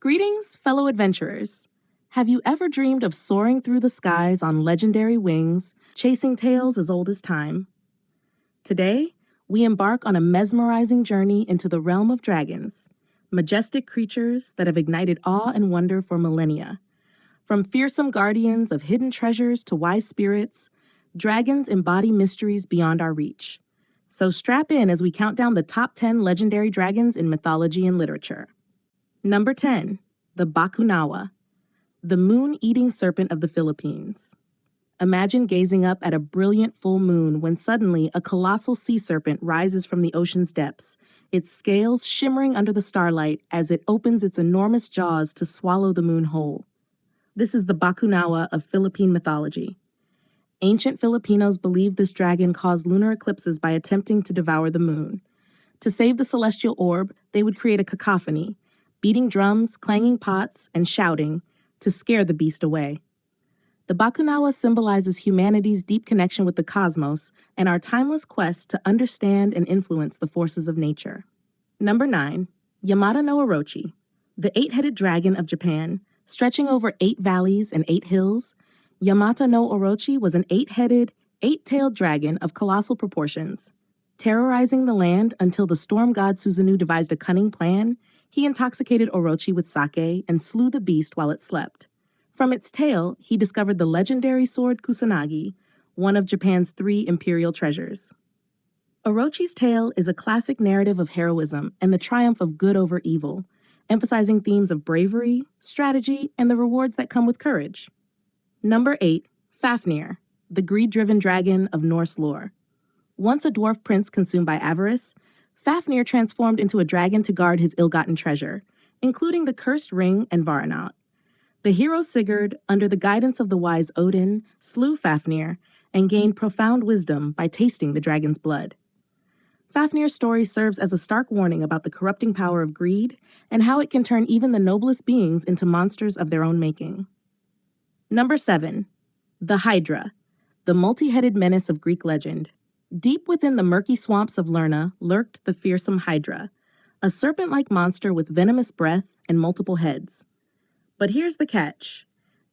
Greetings, fellow adventurers. Have you ever dreamed of soaring through the skies on legendary wings, chasing tales as old as time? Today, we embark on a mesmerizing journey into the realm of dragons, majestic creatures that have ignited awe and wonder for millennia. From fearsome guardians of hidden treasures to wise spirits, dragons embody mysteries beyond our reach. So strap in as we count down the top 10 legendary dragons in mythology and literature. Number 10, the Bakunawa, the moon-eating serpent of the Philippines. Imagine gazing up at a brilliant full moon when suddenly a colossal sea serpent rises from the ocean's depths, its scales shimmering under the starlight as it opens its enormous jaws to swallow the moon whole. This is the Bakunawa of Philippine mythology. Ancient Filipinos believed this dragon caused lunar eclipses by attempting to devour the moon. To save the celestial orb, they would create a cacophony, beating drums, clanging pots, and shouting to scare the beast away. The Bakunawa symbolizes humanity's deep connection with the cosmos and our timeless quest to understand and influence the forces of nature. Number 9, Yamata no Orochi, the eight-headed dragon of Japan. Stretching over 8 valleys and 8 hills, Yamata no Orochi was an 8-headed, 8-tailed dragon of colossal proportions. Terrorizing the land until the storm god Susanoo devised a cunning plan, he intoxicated Orochi with sake and slew the beast while it slept. From its tail, he discovered the legendary sword Kusanagi, one of Japan's 3 imperial treasures. Orochi's tale is a classic narrative of heroism and the triumph of good over evil, emphasizing themes of bravery, strategy, and the rewards that come with courage. Number 8, Fafnir, the greed-driven dragon of Norse lore. Once a dwarf prince consumed by avarice, Fafnir transformed into a dragon to guard his ill-gotten treasure, including the cursed ring and Varanaut. The hero Sigurd, under the guidance of the wise Odin, slew Fafnir and gained profound wisdom by tasting the dragon's blood. Fafnir's story serves as a stark warning about the corrupting power of greed and how it can turn even the noblest beings into monsters of their own making. Number 7, the Hydra, the multi-headed menace of Greek legend. Deep within the murky swamps of Lerna lurked the fearsome Hydra, a serpent-like monster with venomous breath and multiple heads. But here's the catch.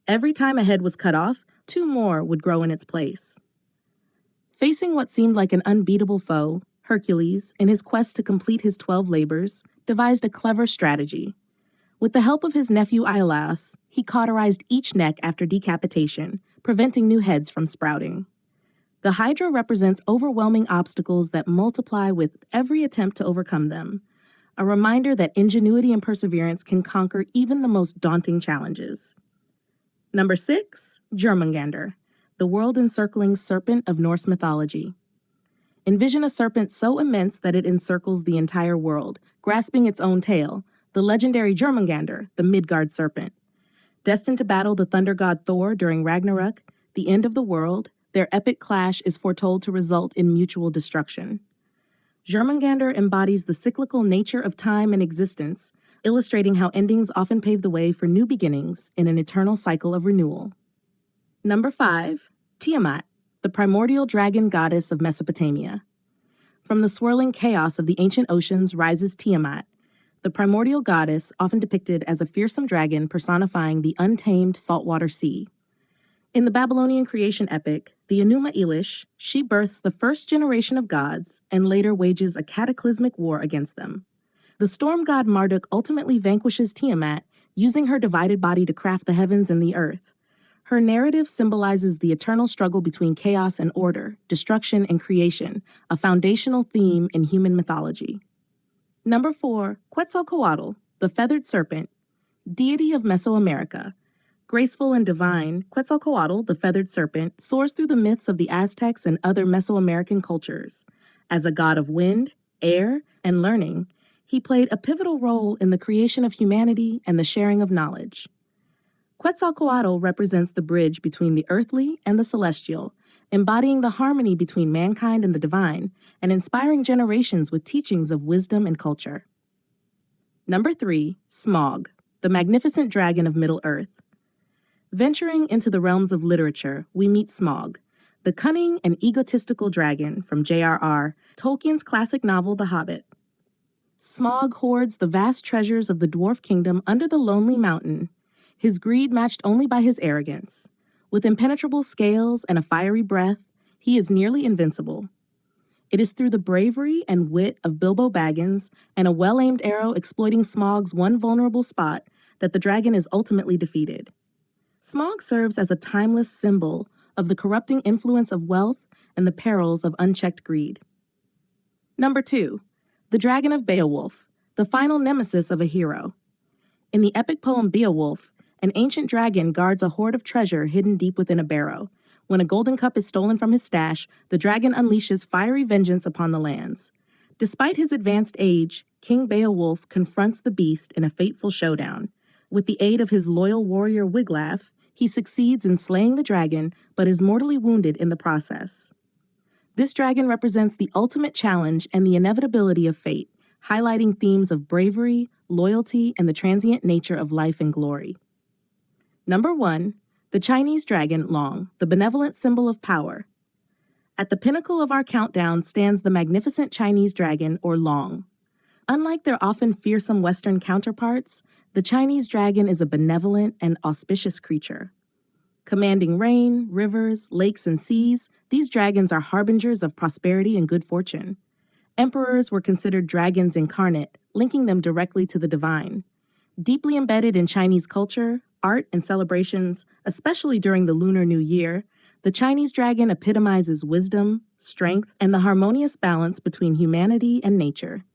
Every time a head was cut off, 2 more would grow in its place. Facing what seemed like an unbeatable foe, Hercules, in his quest to complete his 12 labors, devised a clever strategy. With the help of his nephew Iolaus, he cauterized each neck after decapitation, preventing new heads from sprouting. The Hydra represents overwhelming obstacles that multiply with every attempt to overcome them, a reminder that ingenuity and perseverance can conquer even the most daunting challenges. Number 6, Jormungandr, the world-encircling serpent of Norse mythology. Envision a serpent so immense that it encircles the entire world, grasping its own tail, the legendary Jormungandr, the Midgard serpent. Destined to battle the thunder god Thor during Ragnarok, the end of the world, their epic clash is foretold to result in mutual destruction. Jormungandr embodies the cyclical nature of time and existence, illustrating how endings often pave the way for new beginnings in an eternal cycle of renewal. Number 5, Tiamat, the primordial dragon goddess of Mesopotamia. From the swirling chaos of the ancient oceans rises Tiamat, the primordial goddess often depicted as a fearsome dragon personifying the untamed saltwater sea. In the Babylonian creation epic, the Enuma Elish, she births the first generation of gods and later wages a cataclysmic war against them. The storm god Marduk ultimately vanquishes Tiamat, using her divided body to craft the heavens and the earth. Her narrative symbolizes the eternal struggle between chaos and order, destruction and creation, a foundational theme in human mythology. Number 4, Quetzalcoatl, the feathered serpent, deity of Mesoamerica. Graceful and divine, Quetzalcoatl, the feathered serpent, soars through the myths of the Aztecs and other Mesoamerican cultures. As a god of wind, air, and learning, he played a pivotal role in the creation of humanity and the sharing of knowledge. Quetzalcoatl represents the bridge between the earthly and the celestial, embodying the harmony between mankind and the divine, and inspiring generations with teachings of wisdom and culture. Number 3, Smaug, the magnificent dragon of Middle-earth. Venturing into the realms of literature, we meet Smaug, the cunning and egotistical dragon from J.R.R. Tolkien's classic novel The Hobbit. Smaug hoards the vast treasures of the dwarf kingdom under the lonely mountain, his greed matched only by his arrogance. With impenetrable scales and a fiery breath, he is nearly invincible. It is through the bravery and wit of Bilbo Baggins and a well-aimed arrow exploiting Smaug's one vulnerable spot that the dragon is ultimately defeated. Smaug serves as a timeless symbol of the corrupting influence of wealth and the perils of unchecked greed. Number 2. The Dragon of Beowulf, the final nemesis of a hero. In the epic poem Beowulf, an ancient dragon guards a hoard of treasure hidden deep within a barrow. When a golden cup is stolen from his stash, the dragon unleashes fiery vengeance upon the lands. Despite his advanced age, King Beowulf confronts the beast in a fateful showdown. With the aid of his loyal warrior Wiglaf, he succeeds in slaying the dragon, but is mortally wounded in the process. This dragon represents the ultimate challenge and the inevitability of fate, highlighting themes of bravery, loyalty, and the transient nature of life and glory. Number 1. The Chinese dragon Long, the benevolent symbol of power. At the pinnacle of our countdown stands the magnificent Chinese dragon, or Long. Unlike their often fearsome Western counterparts, the Chinese dragon is a benevolent and auspicious creature. Commanding rain, rivers, lakes, and seas, these dragons are harbingers of prosperity and good fortune. Emperors were considered dragons incarnate, linking them directly to the divine. Deeply embedded in Chinese culture, art, and celebrations, especially during the Lunar New Year, the Chinese dragon epitomizes wisdom, strength, and the harmonious balance between humanity and nature.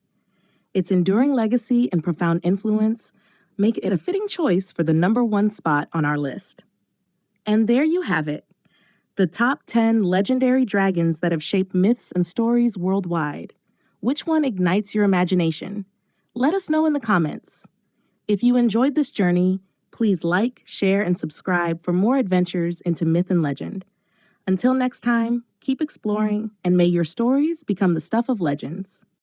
Its enduring legacy and profound influence make it a fitting choice for the number 1 spot on our list. And there you have it, the top 10 legendary dragons that have shaped myths and stories worldwide. Which one ignites your imagination? Let us know in the comments. If you enjoyed this journey, please like, share, and subscribe for more adventures into myth and legend. Until next time, keep exploring, and may your stories become the stuff of legends.